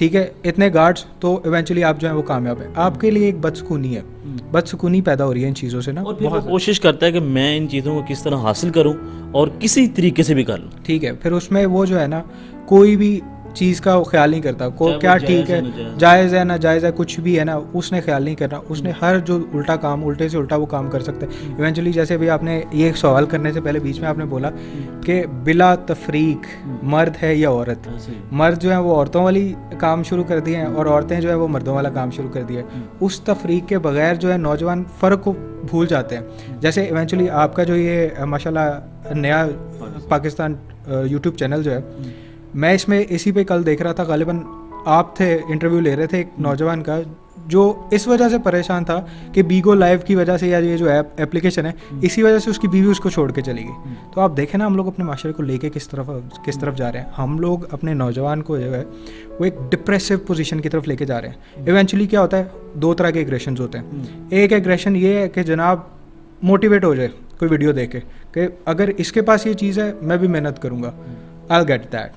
ٹھیک ہے, اتنے گارڈس, تو ایونچولی آپ جو ہیں وہ کامیاب ہیں. آپ کے لیے ایک بدسکونی ہے, بدسکونی پیدا ہو رہی ہے ان چیزوں سے نا, اور پھر وہ کوشش کرتا ہے کہ میں ان چیزوں کو کس طرح حاصل کروں اور کسی طریقے سے بھی کر لوں. ٹھیک ہے, پھر اس میں وہ جو ہے نا کوئی بھی چیز کا خیال نہیں کرتا, کو کیا ٹھیک ہے, جائز ہے ناجائز ہے, کچھ بھی ہے نا, اس نے خیال نہیں کرنا. اس نے ہر جو الٹا کام, الٹے سے الٹا وہ کام کر سکتا ہے ایونچولی. جیسے بھی آپ نے یہ سوال کرنے سے پہلے بیچ میں آپ نے بولا کہ بلا تفریق مرد ہے یا عورت, مرد جو ہیں وہ عورتوں والی کام شروع کر دیے ہیں اور عورتیں جو ہے وہ مردوں والا کام شروع کر دیا ہے. اس تفریق کے بغیر جو ہے نوجوان فرق کو بھول جاتے ہیں. جیسے ایونچولی آپ کا جو یہ ماشاء اللہ نیا پاکستان یوٹیوب چینل جو ہے, میں اس میں اسی پہ کل دیکھ رہا تھا, غالباً آپ تھے, انٹرویو لے رہے تھے ایک نوجوان کا جو اس وجہ سے پریشان تھا کہ بیگو لائیو کی وجہ سے, یا یہ جو ایپلیکیشن ہے اسی وجہ سے اس کی بیوی اس کو چھوڑ کے چلی گئی. تو آپ دیکھیں نا ہم لوگ اپنے معاشرے کو لے کے کس طرف جا رہے ہیں. ہم لوگ اپنے نوجوان کو جو ہے وہ ایک ڈپریسو پوزیشن کی طرف لے کے جا رہے ہیں. ایونچولی کیا ہوتا ہے, دو طرح کے ایگریشنز ہوتے ہیں. ایک ایگریشن یہ ہے کہ جناب موٹیویٹ ہو جائے کوئی ویڈیو دیکھ کے کہ اگر اس کے پاس یہ چیز ہے میں بھی محنت کروں گا, I'll get that,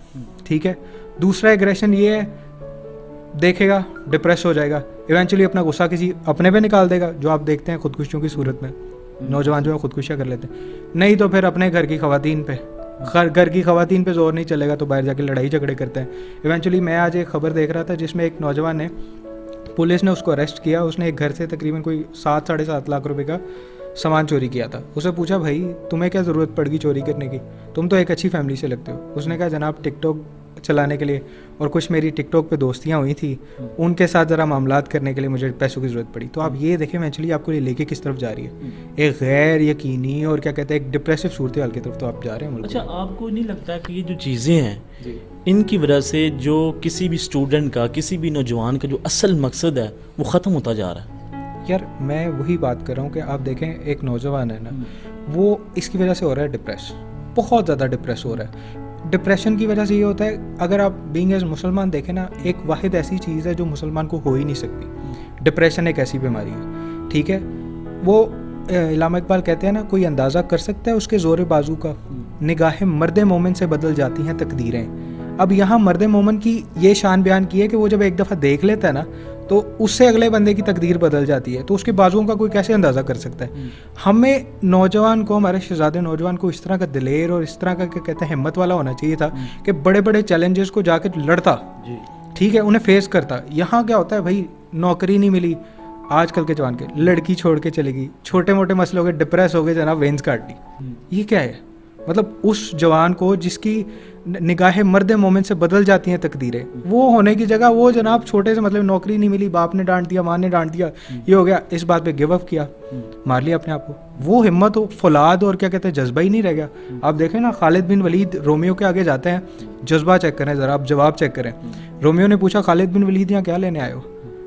ٹھیک ہے. دوسرا ایگریشن یہ ہے, دیکھے گا ڈپریس ہو جائے گا, ایونچولی اپنا غصہ کسی اپنے پہ نکال دے گا, جو آپ دیکھتے ہیں خودکشیوں کی صورت میں نوجوان جو ہے خودکشیاں کر لیتے ہیں. نہیں تو پھر اپنے گھر کی خواتین پہ زور نہیں چلے گا تو باہر جا کے لڑائی جھگڑے کرتے ہیں. ایونچولی میں آج ایک خبر دیکھ رہا تھا جس میں ایک نوجوان نے, پولیس نے اس کو اریسٹ کیا, اس نے ایک گھر سے تقریباً کوئی 7-7.5 لاکھ روپے کا سامان چوری کیا تھا. اسے پوچھا بھائی تمہیں کیا ضرورت پڑ گئی چوری کرنے کی, تم تو ایک اچھی فیملی سے لگتے ہو. اس نے کہا جناب ٹک ٹاک چلانے کے لیے اور کچھ میری ٹک ٹاک پہ دوستیاں ہوئی تھی, ان کے ساتھ ذرا معاملات کرنے کے لیے مجھے پیسوں کی ضرورت پڑی. تو آپ یہ دیکھیں ایکچولی آپ کو یہ لے کے کس طرف جا رہی ہے, ایک غیر یقینی اور کیا کہتے ہیں ایک ڈپریسو صورتحال کی طرف تو آپ جا رہے ہیں. اچھا, آپ کو نہیں لگتا کہ یہ جو چیزیں ہیں ان کی وجہ سے جو کسی بھی اسٹوڈنٹ کا, کسی بھی نوجوان کا جو اصل مقصد ہے وہ ختم ہوتا جا رہا ہے؟ یار میں وہی بات کر رہا ہوں کہ آپ دیکھیں ایک نوجوان ہے نا, وہ اس کی وجہ سے ہو رہا ہے ڈپریس, بہت زیادہ ڈپریس ہو رہا ہے. ڈپریشن کی وجہ سے یہ ہوتا ہے, اگر آپ بینگ ایز مسلمان دیکھیں نا, ایک واحد ایسی چیز ہے جو مسلمان کو ہو ہی نہیں سکتی. ڈپریشن ایک ایسی بیماری ہے, ٹھیک ہے. وہ علامہ اقبال کہتے ہیں نا, کوئی اندازہ کر سکتا ہے اس کے زور بازو کا, نگاہ مرد مومن سے بدل جاتی ہیں تقدیریں. اب یہاں مرد مومن کی یہ شان بیان کی ہے کہ وہ جب ایک دفعہ دیکھ لیتا ہے نا تو اس سے اگلے بندے کی تقدیر بدل جاتی ہے. تو اس کے بازوؤں کا کوئی کیسے اندازہ کر سکتا ہے. ہمیں نوجوان کو, ہمارے شہزادے نوجوان کو اس طرح کا دلیر اور اس طرح کا کیا کہتے ہیں ہمت والا ہونا چاہیے تھا کہ بڑے بڑے چیلنجز کو جا کے لڑتا, ٹھیک ہے, انہیں فیس کرتا. یہاں کیا ہوتا ہے بھائی, نوکری نہیں ملی, آج کل کے جوان کے لڑکی چھوڑ کے چلے گئی, چھوٹے موٹے مسئلے ہو گئے, ڈپریس ہو گئے, جناب وینس کاٹ لی. یہ کیا ہے مطلب اس جوان کو جس کی نگاہ مرد مومن سے بدل جاتی ہیں تقدیریں, وہ ہونے کی جگہ وہ جناب چھوٹے سے مطلب نوکری نہیں ملی, باپ نے ڈانٹ دیا, ماں نے ڈانٹ دیا, یہ ہو گیا, اس بات پہ گیو اپ کیا, مار لیا اپنے آپ کو. وہ ہمت و فولاد اور کیا کہتے ہیں جذبہ ہی نہیں رہ گیا. آپ دیکھیں نا خالد بن ولید رومیو کے آگے جاتے ہیں, جذبہ چیک کریں ذرا, آپ جواب چیک کریں. رومیو نے پوچھا خالد بن ولید یہاں کیا لینے آئے ہو.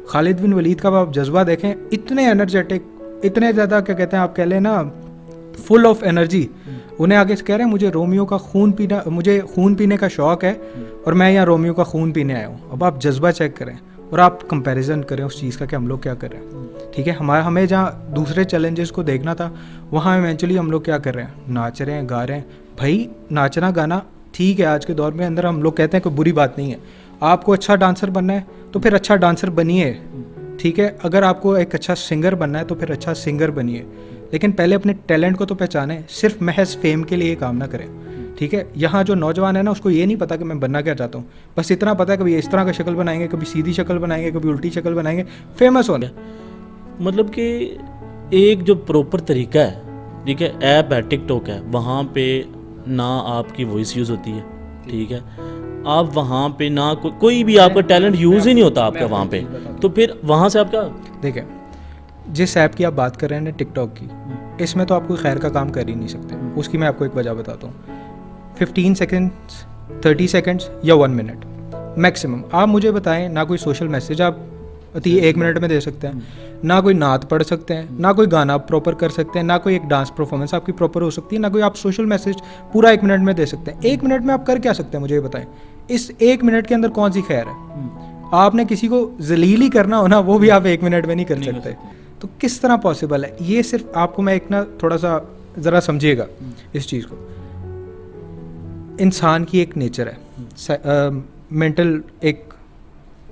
خالد بن ولید کا آپ جذبہ دیکھیں, اتنے انرجیٹک, اتنے زیادہ کیا کہتے ہیں آپ کہہ لیں نا فل آف انرجی. انہیں آگے سے کہہ رہے ہیں مجھے رومیو کا خون پینا, مجھے خون پینے کا شوق ہے اور میں یہاں رومیو کا خون پینے آیا ہوں. اب آپ جذبہ چیک کریں اور آپ کمپیریزن کریں اس چیز کا کہ ہم لوگ کیا کر رہے ہیں, ٹھیک ہے. ہمیں جہاں دوسرے چیلنجز کو دیکھنا تھا وہاں ایونچولی ہم لوگ کیا کر رہے ہیں, ناچ رہے ہیں, گا رہے ہیں. بھائی ناچنا گانا ٹھیک ہے, آج کے دور میں اندر ہم لوگ کہتے ہیں کوئی بری بات نہیں ہے. آپ کو اچھا ڈانسر بننا ہے تو پھر اچھا ڈانسر بنیے, ٹھیک ہے. اگر آپ کو ایک اچھا سنگر بننا ہے تو پھر اچھا سنگر بنیے, لیکن پہلے اپنے ٹیلنٹ کو تو پہچانیں, صرف محض فیم کے لیے کام نہ کریں, ٹھیک ہے. یہاں جو نوجوان ہے نا اس کو یہ نہیں پتا کہ میں بننا کیا چاہتا ہوں, بس اتنا پتا ہے کبھی اس طرح کا شکل بنائیں گے, کبھی سیدھی شکل بنائیں گے, کبھی الٹی شکل بنائیں گے, فیمس ہونے. مطلب کہ ایک جو پروپر طریقہ ہے, ٹھیک ہے, ایپ ہے ٹک ٹاک ہے, وہاں پہ نہ آپ کی وائس یوز ہوتی ہے, ٹھیک ہے, آپ وہاں پہ نہ کوئی بھی آپ کا ٹیلنٹ یوز ہی نہیں ہوتا آپ کا وہاں پہ, تو پھر وہاں سے آپ کیا دیکھیں. جس ایپ کی آپ بات کر رہے ہیں نا ٹک ٹاک کی, اس میں تو آپ کوئی خیر کا کام کر ہی نہیں سکتے. اس کی میں آپ کو ایک وجہ بتاتا ہوں. 15 سیکنڈس, 30 سیکنڈس یا 1 منٹ میکسیمم. آپ مجھے بتائیں, نہ کوئی سوشل میسیج آپ 1 منٹ میں دے سکتے ہیں, نہ کوئی نعت پڑھ سکتے ہیں, نہ کوئی گانا پراپر کر سکتے ہیں, نہ کوئی ایک ڈانس پرفارمنس آپ کی پراپر ہو سکتی ہے, نہ کوئی آپ سوشل میسیج پورا 1 منٹ میں دے سکتے ہیں. 1 منٹ میں آپ کر کیا سکتے ہیں مجھے یہ بتائیں. اس 1 منٹ کے اندر کون سی خیر ہے. آپ نے کسی کو ذلیل ہی کرنا ہو نا, وہ بھی آپ 1 منٹ میں نہیں کر سکتے. تو کس طرح پاسبل ہے یہ. صرف آپ کو میں ایک نا تھوڑا سا ذرا سمجھیے گا اس چیز کو. انسان کی ایک نیچر ہے, مینٹل ایک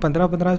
15-15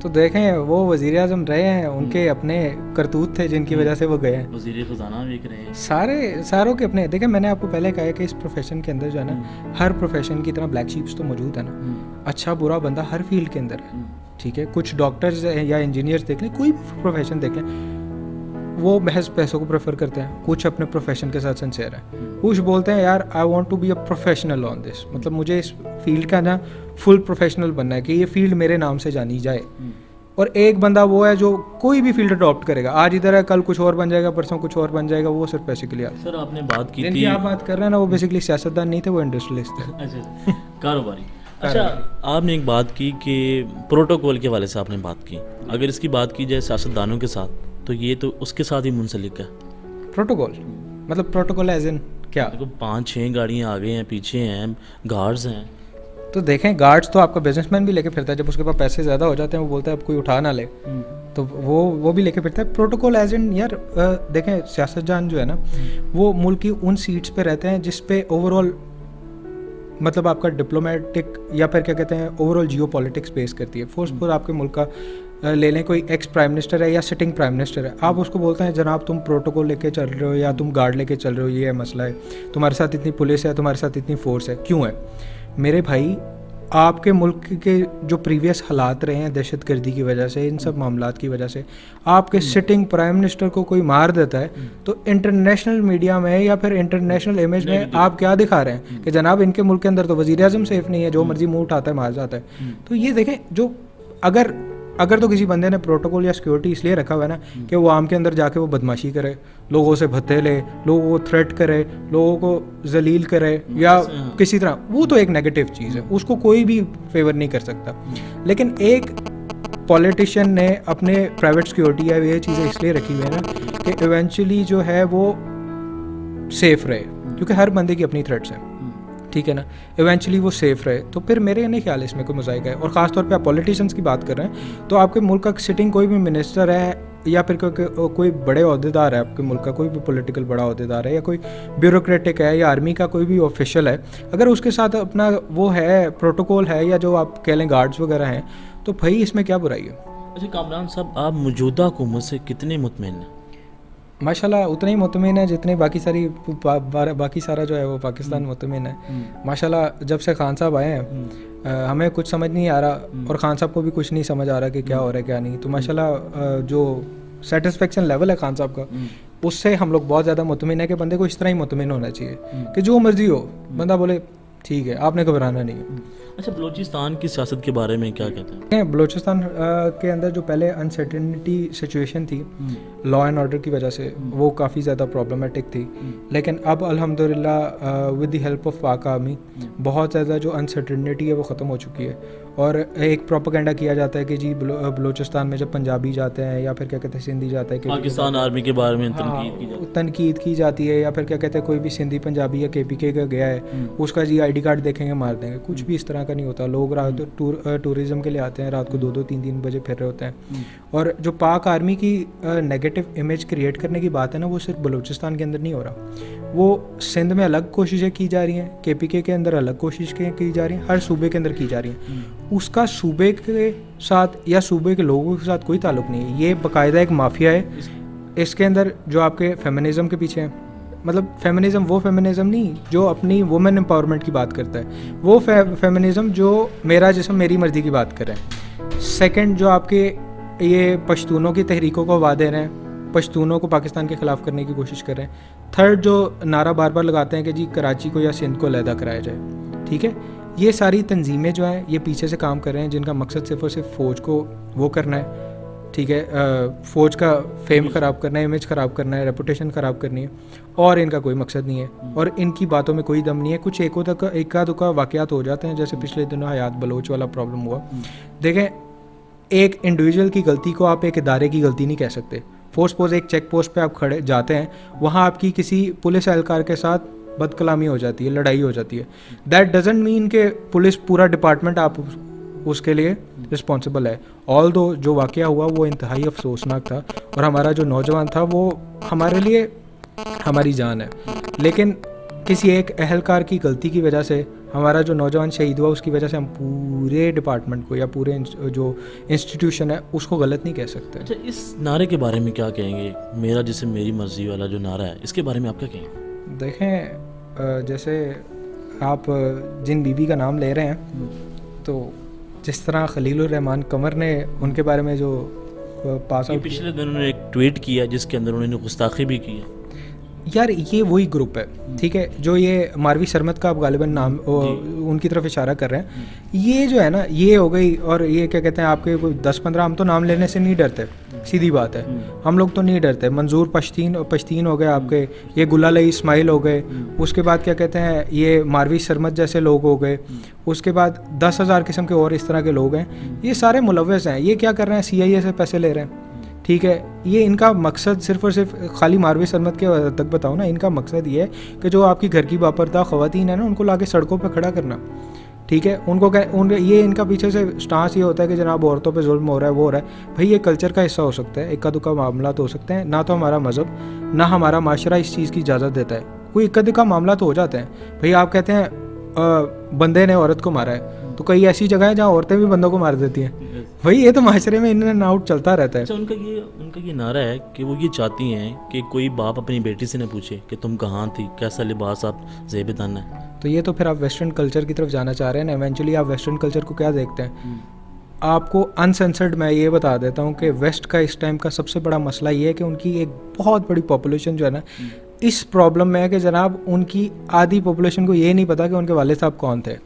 تو دیکھیں وہ وزیر اعظم رہے ہیں, ان کے اپنے کرتوت تھے جن کی وجہ سے وہ گئے ہیں. وزیر خزانہ بھی رہے ہیں, ساروں کے اپنے. دیکھیں میں نے آپ کو پہلے کہا ہے کہ اس پروفیشن کے اندر جو ہے نا, ہر پروفیشن کی طرح بلیک شیپس تو موجود ہے نا. اچھا برا بندہ ہر فیلڈ کے اندر ہے, ٹھیک ہے. کچھ ڈاکٹرز یا انجینئرز دیکھ لیں, کوئی بھی پروفیشن دیکھ لیں, وہ محض پیسوں کو پریفر کرتے ہیں. کچھ اپنے پروفیشن کے ساتھ سنسیئر ہیں, کچھ بولتے ہیں یار I want to be a professional on this, مطلب مجھے اس فیلڈ کا نا فل پروفیشنل بننا ہے کہ یہ فیلڈ میرے نام سے جانی جائے. اور ایک بندہ وہ ہے جو کوئی بھی فیلڈ اڈاپٹ کرے گا, آج ادھر ہے کل کچھ اور بن جائے گا, پرسوں کچھ اور بن جائے گا, وہ صرف پیسے کے لیے. سر آپ نے بات کی جن تھی, کی آپ بات کر رہے ہیں نا, وہ بیسکلی سیاستدان نہیں تھے, وہ انڈسٹریلسٹ تھے. اچھا کاروباری. اچھا آپ نے ایک بات کی کہ پروٹوکول کے والے سے آپ نے بات کی, اگر اس کی بات کی جائے سیاستدانوں کے ساتھ تو یہ تو اس کے ساتھ ہی منسلک ہے. پروٹوکول مطلب پروٹوکول ایز ان کیا؟ 5-6 گاڑیاں آگے ہیں, پیچھے ہیں, گارڈز ہیں. تو دیکھیں گارڈز تو آپ کا بزنس مین بھی لے کے پھرتا ہے, جب اس کے پاس پیسے زیادہ ہو جاتے ہیں وہ بولتا ہے اب کوئی اٹھا نہ لے, تو وہ بھی لے کے پھرتا ہے. پروٹوکول ایز ان یار دیکھیں سیاست جان جو ہے نا, وہ ملک کی ان سیٹس پہ رہتے ہیں جس پہ اوور آل مطلب آپ کا ڈپلومیٹک یا پھر کیا کہتے ہیں اوور آل جیو پالیٹکس بیس کرتی ہے. فورس آپ کے ملک کا لے لیں, کوئی ایکس پرائم منسٹر ہے یا سٹنگ پرائم منسٹر ہے, آپ اس کو بولتے ہیں جناب تم پروٹوکول لے کے چل رہے ہو یا تم گارڈ لے کے چل رہے ہو, یہ مسئلہ ہے, تمہارے ساتھ اتنی پولیس ہے, تمہارے ساتھ اتنی فورس ہے, کیوں ہے؟ میرے بھائی آپ کے ملک کے جو پریویس حالات رہے ہیں دہشت گردی کی وجہ سے, ان سب معاملات کی وجہ سے آپ کے سٹنگ پرائم منسٹر کو کوئی مار دیتا ہے, تو انٹرنیشنل میڈیا میں یا پھر انٹرنیشنل امیج میں آپ کیا دکھا رہے ہیں کہ جناب ان کے ملک کے اندر تو وزیر اعظم سیف نہیں ہے, جو مرضی منہ اٹھاتا ہے مار جاتا ہے. تو یہ دیکھیں جو اگر تو کسی بندے نے پروٹوکول یا سیکورٹی اس لیے رکھا ہوا ہے نا کہ وہ عام کے اندر جا کے وہ بدماشی کرے, لوگوں سے بھتے لے, لوگوں کو تھریٹ کرے, لوگوں کو ذلیل کرے یا کسی طرح, وہ تو ایک نیگیٹو چیز ہے, اس کو کوئی بھی فیور نہیں کر سکتا. لیکن ایک پولیٹیشین نے اپنے پرائیویٹ سیکورٹی یا یہ چیزیں اس لیے رکھی ہوئی ہیں نا کہ ایونچولی جو ہے وہ سیف رہے, کیونکہ ہر بندے کی اپنی تھریٹس ہیں, ٹھیک ہے نا, ایونچولی وہ سیف رہے. تو پھر میرے نہیں خیال اس میں کوئی مذائقہ ہے. اور خاص طور پہ آپ پولیٹیشنس کی بات کر رہے ہیں تو آپ کے ملک کا سٹنگ کوئی بھی منسٹر ہے یا پھر کوئی بڑے عہدیدار ہے, آپ کے ملک کا کوئی بھی پولیٹیکل بڑا عہدیدار ہے یا کوئی بیوروکریٹک ہے یا آرمی کا کوئی بھی آفیشل ہے, اگر اس کے ساتھ اپنا وہ ہے پروٹوکول ہے یا جو آپ کہہ لیں گارڈز وغیرہ ہیں, تو بھائی اس میں کیا برائی ہے؟ اچھا کامران صاحب آپ موجودہ حکومت سے کتنے مطمئن ہیں؟ ماشاء اللہ اتنے ہی مطمئن ہے جتنے باقی سارا جو ہے وہ پاکستان مطمئن ہے. ماشاء اللہ جب سے خان صاحب آئے ہیں ہمیں کچھ سمجھ نہیں آ رہا, اور خان صاحب کو بھی کچھ نہیں سمجھ آ رہا کہ کیا ہو رہا ہے کیا نہیں. تو ماشاء اللہ جو سیٹسفیکشن لیول ہے خان صاحب کا, اس سے ہم لوگ بہت زیادہ مطمئن ہے کہ بندے کو اس طرح ہی مطمئن ہونا چاہیے کہ جو مرضی ہو بندہ بولے ٹھیک ہے, آپ نے گھبرانا نہیں ہے. اچھا بلوچستان کی سیاست کے بارے میں کیا کہتے ہیں؟ بلوچستان کے اندر جو پہلے انسرٹنٹی سچویشن تھی لا اینڈ آرڈر کی وجہ سے, وہ کافی زیادہ پرابلمٹک تھی. لیکن اب الحمدللہ ود دی ہیلپ آف پاک آرمی بہت زیادہ جو انسرٹنٹی ہے وہ ختم ہو چکی ہے. اور ایک پروپیگنڈا کیا جاتا ہے کہ جی بلوچستان میں جب پنجابی جاتے ہیں یا پھر کیا کہتے ہیں سندھی جاتا ہے کہ پاکستان آرمی کے بارے میں تنقید کی جاتی ہے, یا پھر کیا کہتے ہیں کوئی بھی سندھی پنجابی یا KPK کا گیا ہے اس کا جی ID کارڈ دیکھیں گے مار دیں گے. کچھ بھی اس طرح کا نہیں ہوتا. لوگ رات ٹورزم کے لیے آتے ہیں, رات کو 2-3 بجے پھر رہے ہوتے ہیں. اور جو پاک آرمی کی نیگیٹو امیج کریٹ کرنے کی بات ہے نا, وہ صرف بلوچستان کے اندر نہیں ہو رہا, وہ سندھ میں الگ کوششیں کی جا رہی ہیں, KPK کے اندر الگ کوششیں کی جا رہی ہیں, ہر صوبے کے اندر کی جا رہی ہیں. اس کا صوبے کے ساتھ یا صوبے کے لوگوں کے ساتھ کوئی تعلق نہیں ہے. یہ باقاعدہ ایک مافیا ہے. اس کے اندر جو آپ کے فیمنزم کے پیچھے ہیں, مطلب فیمنزم وہ فیمنزم نہیں جو اپنی وومن امپاورمنٹ کی بات کرتا ہے, وہ فیمنزم جو میرا جسم میری مرضی کی بات کر رہے ہیں. سیکنڈ جو آپ کے یہ پشتونوں کی تحریکوں کو ہوا دے رہے ہیں, پشتونوں کو پاکستان کے خلاف کرنے کی کوشش کر رہے ہیں. تھرڈ جو نعرہ بار بار لگاتے ہیں کہ جی کراچی کو یا سندھ کو علیحدہ کرایا جائے. ٹھیک ہے, یہ ساری تنظیمیں جو ہیں یہ پیچھے سے کام کر رہے ہیں, جن کا مقصد صرف اور صرف فوج کو وہ کرنا ہے. ٹھیک ہے, فوج کا فیم خراب کرنا ہے, امیج خراب کرنا ہے, ریپوٹیشن خراب کرنی ہے, اور ان کا کوئی مقصد نہیں ہے. اور ان کی باتوں میں کوئی دم نہیں ہے. کچھ ایکا دکا واقعات ہو جاتے ہیں, جیسے پچھلے دنوں حیات بلوچ والا پرابلم ہوا. دیکھیں ایک انڈیویجول کی غلطی کو آپ ایک ادارے کی غلطی نہیں کہہ سکتے. فورس ایک چیک پوسٹ پہ آپ کھڑے جاتے ہیں, وہاں آپ کی کسی پولیس اہلکار کے ساتھ بد کلامی ہو جاتی ہے, لڑائی ہو جاتی ہے. دیٹ ڈزنٹ مین کہ پولیس پورا ڈپارٹمنٹ آپ اس کے لیے رسپانسبل ہے. آل دو جو واقعہ ہوا وہ انتہائی افسوسناک تھا, اور ہمارا جو نوجوان تھا وہ ہمارے لیے ہماری جان ہے. لیکن کسی ایک اہلکار کی غلطی کی وجہ سے ہمارا جو نوجوان شہید ہوا اس کی وجہ سے ہم پورے ڈپارٹمنٹ کو یا پورے جو انسٹیٹیوشن ہے اس کو غلط نہیں کہہ سکتے. اچھا اس نعرے کے بارے میں کیا کہیں گے؟ میرا جسم میری مرضی والا جو نعرہ ہے اس کے بارے میں آپ کیا کہیں گے؟ دیکھیں جیسے آپ جن بی بی کا نام لے رہے ہیں تو جس طرح خلیل الرحمان قمر نے ان کے بارے میں جو پاس آؤٹ پچھلے دن انہوں نے ایک ٹویٹ کیا جس کے اندر انہوں نے گستاخی بھی کی ہے. یار یہ وہی گروپ ہے ٹھیک ہے جو یہ ماروی سرمد کا آپ غالباً نام ان کی طرف اشارہ کر رہے ہیں. یہ جو ہے نا یہ ہو گئی. اور یہ کیا کہتے ہیں آپ کے کوئی 10-15 ہم تو نام لینے سے نہیں ڈرتے, سیدھی بات ہے, ہم لوگ تو نہیں ڈرتے. منظور پشتین ہو گئے آپ کے, یہ گلالئی اسماعیل ہو گئے, اس کے بعد کیا کہتے ہیں یہ ماروی سرمد جیسے لوگ ہو گئے, اس کے بعد 10,000 قسم کے اور اس طرح کے لوگ ہیں. یہ سارے ملوث ہیں. یہ کیا کر رہے ہیں CIA سے پیسے لے رہے ہیں ٹھیک ہے. یہ ان کا مقصد صرف اور صرف خالی ماروی سرمد کے تک بتاؤ نا, ان کا مقصد یہ ہے کہ جو آپ کی گھر کی باپردہ خواتین ہیں نا ان کو لا کے سڑکوں پہ کھڑا کرنا ٹھیک ہے. یہ ان کا پیچھے سے سٹانس یہ ہوتا ہے کہ جناب عورتوں پہ ظلم ہو رہا ہے وہ ہو رہا ہے. بھائی یہ کلچر کا حصہ ہو سکتا ہے, اکا دکا معاملات ہو سکتے ہیں, نہ تو ہمارا مذہب نہ ہمارا معاشرہ اس چیز کی اجازت دیتا ہے. کوئی اکا دکا معاملہ تو ہو جاتے ہیں. بھائی آپ کہتے ہیں بندے نے عورت کو مارا ہے, تو کئی ایسی جگہ ہیں جہاں عورتیں بھی بندوں کو مار دیتی ہیں. بھائی یہ تو معاشرے میں ان اینڈ آؤٹ چلتا رہتا ہے. اچھا ان کا یہ نعرہ ہے کہ وہ یہ چاہتی ہیں کہ کوئی باپ اپنی بیٹی سے نہ پوچھے کہ تم کہاں تھی, کیسا لباس آپ زیب تن ہے. تو یہ تو پھر آپ ویسٹرن کلچر کی طرف جانا چاہ رہے ہیں نا. ایونچولی آپ ویسٹرن کلچر کو کیا دیکھتے ہیں؟ آپ کو انسنسرڈ میں یہ بتا دیتا ہوں کہ ویسٹ کا اس ٹائم کا سب سے بڑا مسئلہ یہ ہے کہ ان کی ایک بہت بڑی پاپولیشن جو ہے نا اس پرابلم میں ہے کہ جناب ان کی آدھی پاپولیشن کو یہ نہیں پتا کہ ان کے والد صاحب کون تھے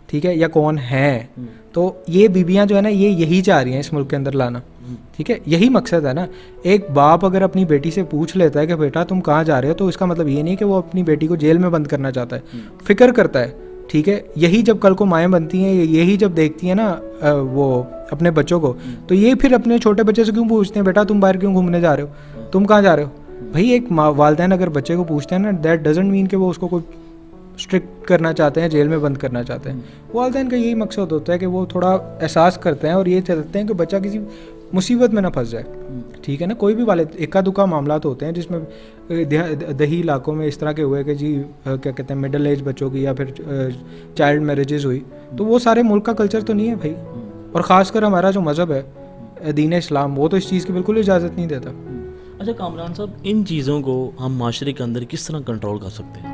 ٹھیک ہے یا کون ہیں. تو یہ بیویاں جو ہے نا یہی چاہ رہی ہیں اس ملک کے اندر لانا ٹھیک ہے. یہی مقصد ہے نا. ایک باپ اگر اپنی بیٹی سے پوچھ لیتا ہے کہ بیٹا تم کہاں جا رہے ہو, تو اس کا مطلب یہ نہیں کہ وہ اپنی بیٹی کو جیل میں بند کرنا چاہتا ہے, فکر کرتا ہے ٹھیک ہے. یہی جب کل کو مائیں بنتی ہیں, یہی جب دیکھتی ہیں نا وہ اپنے بچوں کو, تو یہ پھر اپنے چھوٹے بچے سے کیوں پوچھتے ہیں بیٹا تم باہر کیوں گھومنے جا رہے ہو, تم کہاں جا رہے ہو. بھائی ایک والدین اگر بچے کو پوچھتے ہیں نا, دیٹ ڈزنٹ مین کہ وہ اس کو کوئی اسٹرکٹ کرنا چاہتے ہیں, جیل میں بند کرنا چاہتے ہیں. والدین کا یہی مقصد ہوتا ہے کہ وہ تھوڑا احساس کرتے ہیں اور یہ چاہتے ہیں کہ بچہ کسی مصیبت میں نہ پھنس جائے ٹھیک ہے نا. کوئی بھی والد اکا دکا معاملات ہوتے ہیں جس میں دیہی علاقوں میں اس طرح کے ہوئے کہ جی کیا کہتے ہیں مڈل ایج بچوں کی یا پھر چائلڈ میرجز ہوئی, تو وہ سارے ملک کا کلچر تو نہیں ہے بھائی. اور خاص کر ہمارا جو مذہب ہے دین اسلام, وہ تو اس چیز کی بالکل اجازت نہیں دیتا. اچھا کامران صاحب, ان چیزوں کو ہم معاشرے کے اندر کس طرح کنٹرول کر سکتے ہیں؟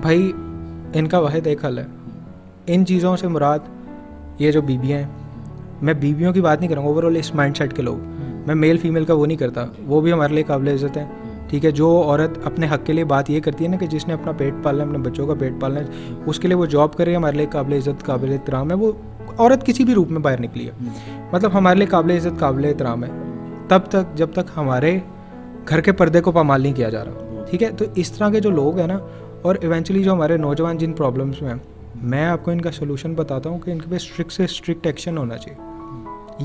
بھائی ان کا واحد ایک حل ہے. ان چیزوں سے مراد یہ جو بیویاں ہیں, میں بیویوں کی بات نہیں کروں گا, اوور آل اس مائنڈ سیٹ کے لوگ, میں میل فیمیل کا وہ نہیں کرتا, وہ بھی ہمارے لیے قابل عزت ہے ٹھیک ہے. جو عورت اپنے حق کے لیے بات یہ کرتی ہے نا کہ جس نے اپنا پیٹ پالنا ہے, اپنے بچوں کا پیٹ پالنا ہے, اس کے لیے وہ جاب کرے, ہمارے لیے قابل عزت قابل احترام ہے. وہ عورت کسی بھی روپ میں باہر نکلی ہے, مطلب ہمارے لیے قابل عزت قابل احترام ہے تب تک جب تک ہمارے گھر کے پردے کو پامال نہیں کیا جا رہا ٹھیک ہے. تو اس طرح کے جو لوگ ہیں نا, اور ایونچولی جو ہمارے نوجوان جن پرابلمس میں ہیں, میں آپ کو ان کا سلوشن بتاتا ہوں کہ ان کے پہ اسٹرکٹ سے اسٹرکٹ ایکشن ہونا چاہیے.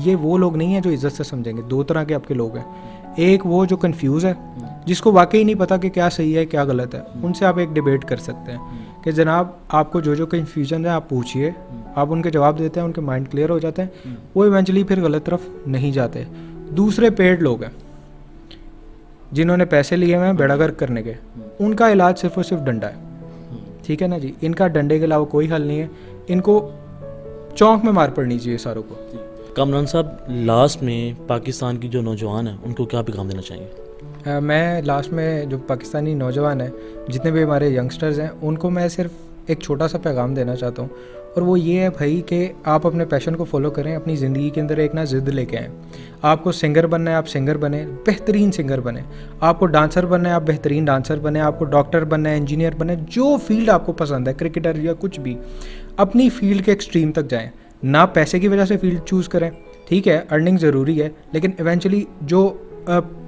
یہ وہ لوگ نہیں ہیں جو عزت سے سمجھیں گے. دو طرح کے آپ کے لوگ ہیں. ایک وہ جو کنفیوز ہے, جس کو واقعی نہیں پتا کہ کیا صحیح ہے کیا غلط ہے, ان سے آپ ایک ڈیبیٹ کر سکتے ہیں کہ جناب آپ کو جو کنفیوژن ہے آپ پوچھیے, آپ ان کے جواب دیتے ہیں, ان کے مائنڈ کلیئر ہو جاتے ہیں, وہ ایونچولی پھر غلط طرف نہیں جاتے. دوسرے پیڈ لوگ ہیں جنہوں نے پیسے لیے ہوئے ہیں بیڑا گرک کرنے کے, ان کا علاج صرف اور صرف ڈنڈا ہے ٹھیک ہے نا جی. ان کا ڈنڈے کے علاوہ کوئی حل نہیں ہے. ان کو چونک میں مار پڑنی چاہیے ساروں کو. کامران صاحب لاسٹ میں پاکستان کی جو نوجوان ہیں ان کو کیا پیغام دینا چاہیے؟ میں لاسٹ میں جو پاکستانی نوجوان ہیں, جتنے بھی ہمارے ینگسٹرز ہیں, ان کو میں صرف ایک چھوٹا سا پیغام دینا چاہتا ہوں, اور وہ یہ ہے بھائی کہ آپ اپنے پیشن کو فالو کریں. اپنی زندگی کے اندر ایک نا ضد لے کے آئیں. آپ کو سنگر بننا ہے آپ سنگر بنیں, بہترین سنگر بنیں. آپ کو ڈانسر بننا ہے آپ بہترین ڈانسر بنیں. آپ کو ڈاکٹر بننا ہے, انجینئر بنیں, جو فیلڈ آپ کو پسند ہے, کرکٹر یا کچھ بھی, اپنی فیلڈ کے ایکسٹریم تک جائیں. نہ پیسے کی وجہ سے فیلڈ چوز کریں ٹھیک ہے, ارننگ ضروری ہے, لیکن ایونچولی جو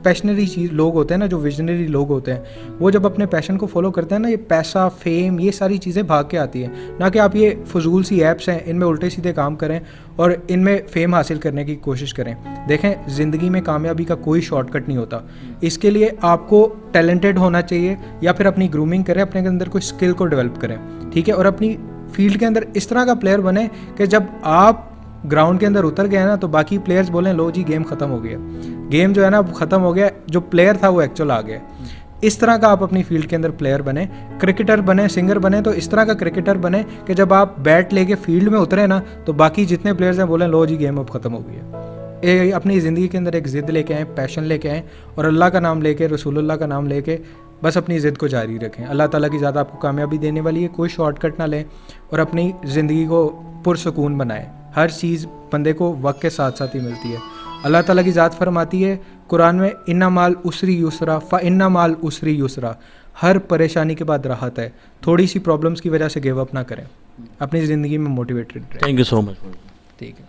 پیشنری چیز لوگ ہوتے ہیں نا, جو ویژنری لوگ ہوتے ہیں, وہ جب اپنے پیشن کو فالو کرتے ہیں نا, یہ پیسہ فیم یہ ساری چیزیں بھاگ کے آتی ہیں. نہ کہ آپ یہ فضول سی ایپس ہیں ان میں الٹے سیدھے کام کریں اور ان میں فیم حاصل کرنے کی کوشش کریں. دیکھیں زندگی میں کامیابی کا کوئی شارٹ کٹ نہیں ہوتا. اس کے لیے آپ کو ٹیلنٹڈ ہونا چاہیے, یا پھر اپنی گرومنگ کریں, اپنے اندر کوئی اسکل کو ڈیولپ کریں ٹھیک ہے, اور اپنی فیلڈ کے اندر اس طرح کا پلیئر بنیں کہ جب آپ گراؤنڈ کے اندر اتر گئے نا تو باقی پلیئرز بولیں لو جی گیم ختم ہو گیا. گیم جو ہے نا ختم ہو گیا, جو پلیئر تھا وہ ایکچوئل آ گیا. اس طرح کا آپ اپنی فیلڈ کے اندر پلیئر بنیں, کرکٹر بنیں, سنگر بنیں تو اس طرح کا کرکٹر بنیں کہ جب آپ بیٹ لے کے فیلڈ میں اتریں نا تو باقی جتنے پلیئرز ہیں بولیں لو جی گیم اب ختم ہو گئی ہے. اپنی زندگی کے اندر ایک ضد لے کے آئیں, پیشن لے کے آئیں, اور اللہ کا نام لے کے, رسول اللہ کا نام لے کے بس اپنی ضد کو جاری رکھیں. اللہ تعالیٰ کی ذات آپ کو کامیابی دینے والی ہے, کوئی شارٹ کٹ نہ لیں اور اپنی زندگی کو پرسکون بنائیں. ہر چیز بندے کو وقت کے ساتھ ساتھ ہی ملتی ہے. اللہ تعالیٰ کی ذات فرماتی ہے قرآن میں ان مال اسری یسرا فان مال اسری یسرا, ہر پریشانی کے بعد راحت ہے. تھوڑی سی پرابلمس کی وجہ سے گیو اپ نہ کریں, اپنی زندگی میں موٹیویٹڈ رہیں. تھینک یو سو مچ. ٹھیک ہے.